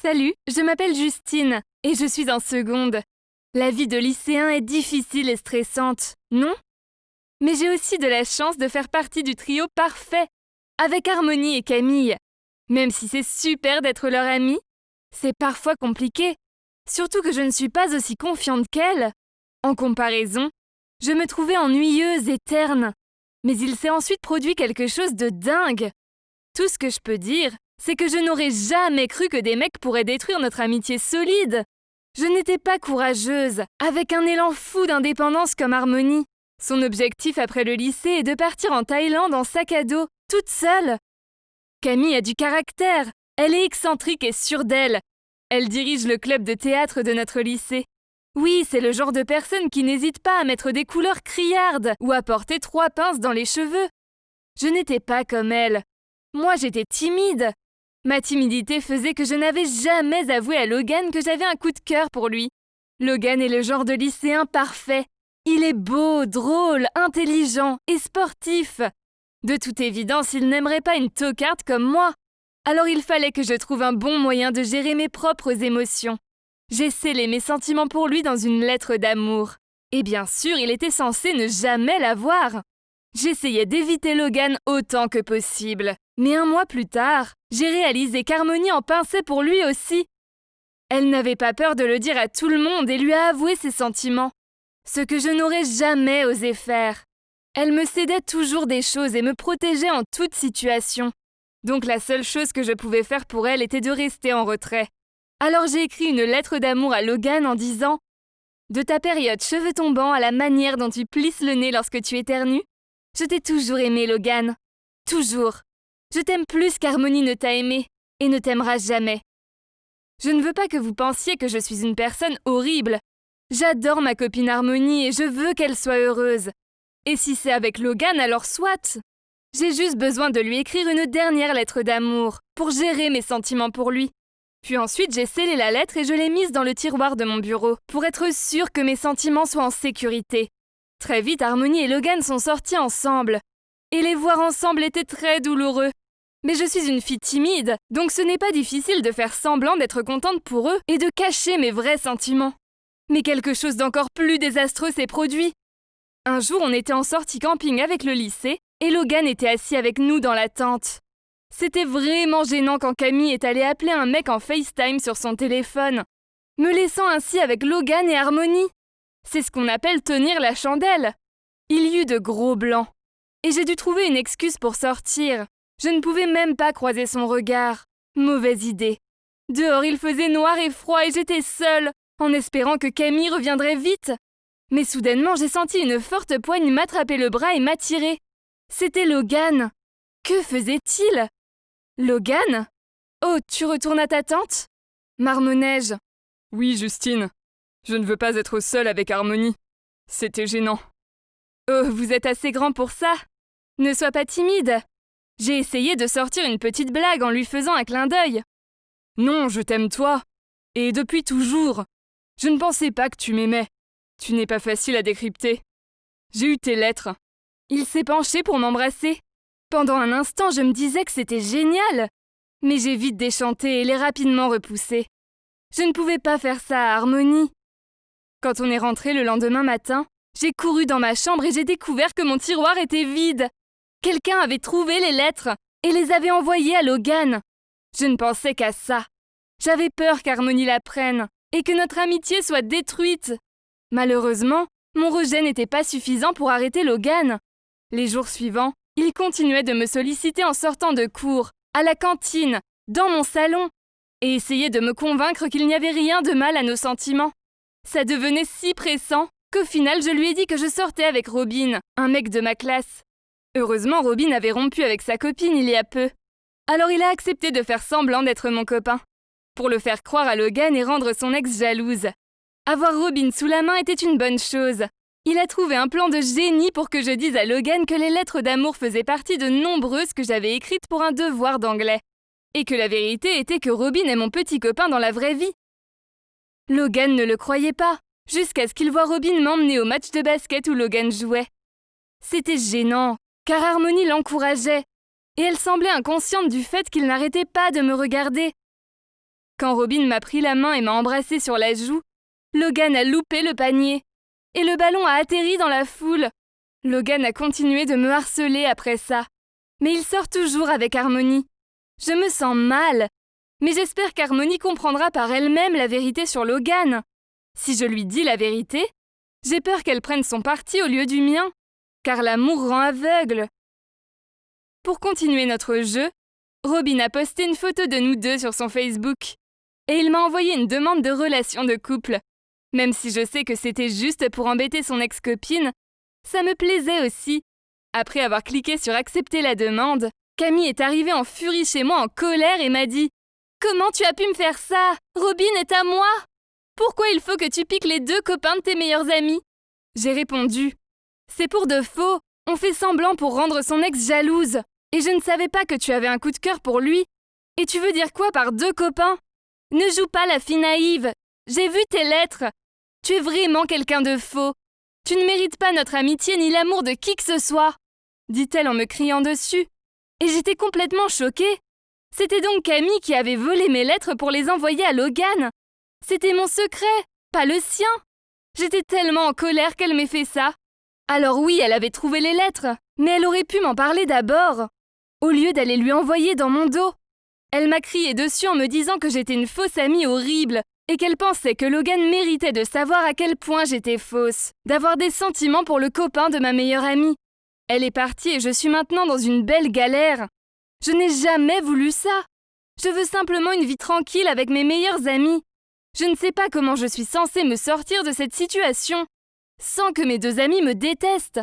Salut, je m'appelle Justine et je suis en seconde. La vie de lycéen est difficile et stressante, non? Mais j'ai aussi de la chance de faire partie du trio parfait, avec Harmonie et Camille. Même si c'est super d'être leur amie, c'est parfois compliqué, surtout que je ne suis pas aussi confiante qu'elle. En comparaison, je me trouvais ennuyeuse et terne. Mais il s'est ensuite produit quelque chose de dingue. Tout ce que je peux dire, c'est que je n'aurais jamais cru que des mecs pourraient détruire notre amitié solide. Je n'étais pas courageuse, avec un élan fou d'indépendance comme Harmonie. Son objectif après le lycée est de partir en Thaïlande en sac à dos, toute seule. Camille a du caractère, elle est excentrique et sûre d'elle. Elle dirige le club de théâtre de notre lycée. Oui, c'est le genre de personne qui n'hésite pas à mettre des couleurs criardes ou à porter 3 pinces dans les cheveux. Je n'étais pas comme elle. Moi, j'étais timide. Ma timidité faisait que je n'avais jamais avoué à Logan que j'avais un coup de cœur pour lui. Logan est le genre de lycéen parfait. Il est beau, drôle, intelligent et sportif. De toute évidence, il n'aimerait pas une tocarde comme moi. Alors il fallait que je trouve un bon moyen de gérer mes propres émotions. J'ai scellé mes sentiments pour lui dans une lettre d'amour. Et bien sûr, il était censé ne jamais la voir. J'essayais d'éviter Logan autant que possible. Mais 1 mois plus tard, j'ai réalisé qu'Harmonie en pinçait pour lui aussi. Elle n'avait pas peur de le dire à tout le monde et lui a avoué ses sentiments. Ce que je n'aurais jamais osé faire. Elle me cédait toujours des choses et me protégeait en toute situation. Donc la seule chose que je pouvais faire pour elle était de rester en retrait. Alors j'ai écrit une lettre d'amour à Logan en disant « De ta période cheveux tombants à la manière dont tu plisses le nez lorsque tu éternues, je t'ai toujours aimé, Logan. Toujours. Je t'aime plus qu'Harmonie ne t'a aimé et ne t'aimera jamais. Je ne veux pas que vous pensiez que je suis une personne horrible. J'adore ma copine Harmonie et je veux qu'elle soit heureuse. Et si c'est avec Logan, alors soit. J'ai juste besoin de lui écrire une dernière lettre d'amour pour gérer mes sentiments pour lui. Puis ensuite, j'ai scellé la lettre et je l'ai mise dans le tiroir de mon bureau pour être sûre que mes sentiments soient en sécurité. Très vite, Harmonie et Logan sont sortis ensemble. Et les voir ensemble était très douloureux. Mais je suis une fille timide, donc ce n'est pas difficile de faire semblant d'être contente pour eux et de cacher mes vrais sentiments. Mais quelque chose d'encore plus désastreux s'est produit. Un jour, on était en sortie camping avec le lycée et Logan était assis avec nous dans la tente. C'était vraiment gênant quand Camille est allée appeler un mec en FaceTime sur son téléphone, me laissant ainsi avec Logan et Harmonie. C'est ce qu'on appelle tenir la chandelle. Il y eut de gros blancs. Et j'ai dû trouver une excuse pour sortir. Je ne pouvais même pas croiser son regard. Mauvaise idée. Dehors, il faisait noir et froid et j'étais seule, en espérant que Camille reviendrait vite. Mais soudainement, j'ai senti une forte poigne m'attraper le bras et m'attirer. C'était Logan. Que faisait-il? Logan? Oh, tu retournes à ta tante? Marmonnai-je. Oui, Justine. Je ne veux pas être seule avec Harmonie. C'était gênant. Oh, vous êtes assez grand pour ça. Ne sois pas timide. J'ai essayé de sortir une petite blague en lui faisant un clin d'œil. Non, je t'aime toi. Et depuis toujours. Je ne pensais pas que tu m'aimais. Tu n'es pas facile à décrypter. J'ai eu tes lettres. Il s'est penché pour m'embrasser. Pendant un instant, je me disais que c'était génial. Mais j'ai vite déchanté et l'ai rapidement repoussé. Je ne pouvais pas faire ça à Harmonie. Quand on est rentré le lendemain matin, j'ai couru dans ma chambre et j'ai découvert que mon tiroir était vide. Quelqu'un avait trouvé les lettres et les avait envoyées à Logan. Je ne pensais qu'à ça. J'avais peur qu'Harmonie la prenne et que notre amitié soit détruite. Malheureusement, mon rejet n'était pas suffisant pour arrêter Logan. Les jours suivants, il continuait de me solliciter en sortant de cours, à la cantine, dans mon salon, et essayait de me convaincre qu'il n'y avait rien de mal à nos sentiments. Ça devenait si pressant qu'au final, je lui ai dit que je sortais avec Robin, un mec de ma classe. Heureusement, Robin avait rompu avec sa copine il y a peu. Alors il a accepté de faire semblant d'être mon copain, pour le faire croire à Logan et rendre son ex jalouse. Avoir Robin sous la main était une bonne chose. Il a trouvé un plan de génie pour que je dise à Logan que les lettres d'amour faisaient partie de nombreuses que j'avais écrites pour un devoir d'anglais, et que la vérité était que Robin est mon petit copain dans la vraie vie. Logan ne le croyait pas, jusqu'à ce qu'il voie Robin m'emmener au match de basket où Logan jouait. C'était gênant, car Harmonie l'encourageait, et elle semblait inconsciente du fait qu'il n'arrêtait pas de me regarder. Quand Robin m'a pris la main et m'a embrassé sur la joue, Logan a loupé le panier. Et le ballon a atterri dans la foule. Logan a continué de me harceler après ça. Mais il sort toujours avec Harmony. Je me sens mal. Mais j'espère qu'Harmony comprendra par elle-même la vérité sur Logan. Si je lui dis la vérité, j'ai peur qu'elle prenne son parti au lieu du mien. Car l'amour rend aveugle. Pour continuer notre jeu, Robin a posté une photo de nous deux sur son Facebook. Et il m'a envoyé une demande de relation de couple. Même si je sais que c'était juste pour embêter son ex-copine, ça me plaisait aussi. Après avoir cliqué sur accepter la demande, Camille est arrivée en furie chez moi en colère et m'a dit « Comment tu as pu me faire ça? Robin est à moi! Pourquoi il faut que tu piques les deux copains de tes meilleurs amis ?» J'ai répondu « C'est pour de faux, on fait semblant pour rendre son ex jalouse. Et je ne savais pas que tu avais un coup de cœur pour lui. Et tu veux dire quoi par deux copains? Ne joue pas la fille naïve. J'ai vu tes lettres. Tu es vraiment quelqu'un de faux. Tu ne mérites pas notre amitié ni l'amour de qui que ce soit, dit-elle en me criant dessus. Et j'étais complètement choquée. C'était donc Camille qui avait volé mes lettres pour les envoyer à Logan. C'était mon secret, pas le sien. J'étais tellement en colère qu'elle m'ait fait ça. Alors oui, elle avait trouvé les lettres, mais elle aurait pu m'en parler d'abord, au lieu d'aller lui envoyer dans mon dos. Elle m'a crié dessus en me disant que j'étais une fausse amie horrible et qu'elle pensait que Logan méritait de savoir à quel point j'étais fausse, d'avoir des sentiments pour le copain de ma meilleure amie. Elle est partie et je suis maintenant dans une belle galère. Je n'ai jamais voulu ça. Je veux simplement une vie tranquille avec mes meilleurs amis. Je ne sais pas comment je suis censée me sortir de cette situation sans que mes deux amis me détestent.